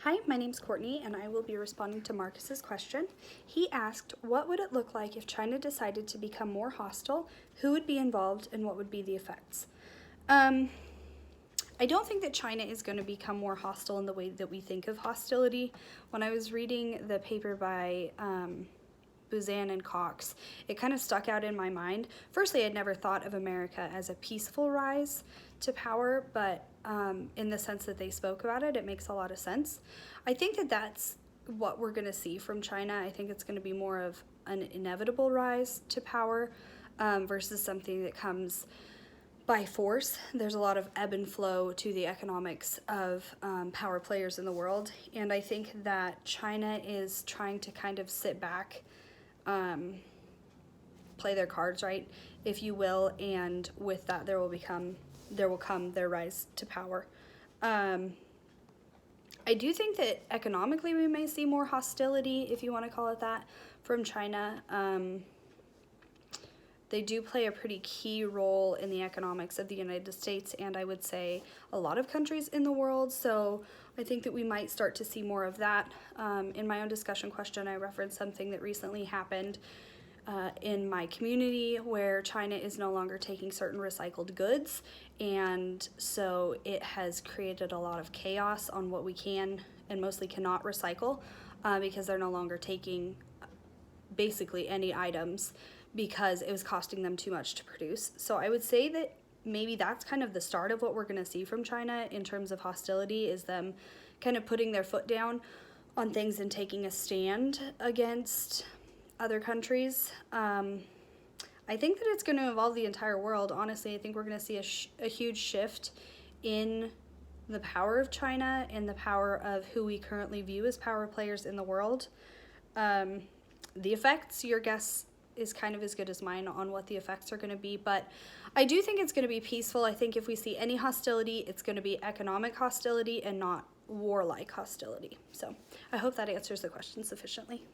Hi, my name's Courtney, and I will be responding to Marcus's question. He asked, what would it look like if China decided to become more hostile? Who would be involved, and what would be the effects? I don't think that China is going to become more hostile in the way that we think of hostility. When I was reading the paper by Buzan and Cox, it kind of stuck out in my mind. Firstly, I'd never thought of America as a peaceful rise to power, but in the sense that they spoke about it, it makes a lot of sense. I think that that's what we're going to see from China. I think it's going to be more of an inevitable rise to power versus something that comes by force. There's a lot of ebb and flow to the economics of power players in the world, and I think that China is trying to kind of sit back, play their cards right, if you will, and with that there will come their rise to power. I do think that economically we may see more hostility, if you want to call it that, from China. They do play a pretty key role in the economics of the United States, and I would say a lot of countries in the world, so I think that we might start to see more of that. In my own discussion question, I referenced something that recently happened in my community where China is no longer taking certain recycled goods, and so it has created a lot of chaos on what we can and mostly cannot recycle because they're no longer taking basically any items because it was costing them too much to produce. So I would say that maybe that's kind of the start of what we're going to see from China in terms of hostility, is them kind of putting their foot down on things and taking a stand against other countries. I think that it's going to involve the entire world. Honestly, I think we're going to see a huge shift in the power of China and the power of who we currently view as power players in the world. The effects, your guess is kind of as good as mine on what the effects are going to be, but I do think it's going to be peaceful. I think if we see any hostility, it's going to be economic hostility and not warlike hostility. So I hope that answers the question sufficiently.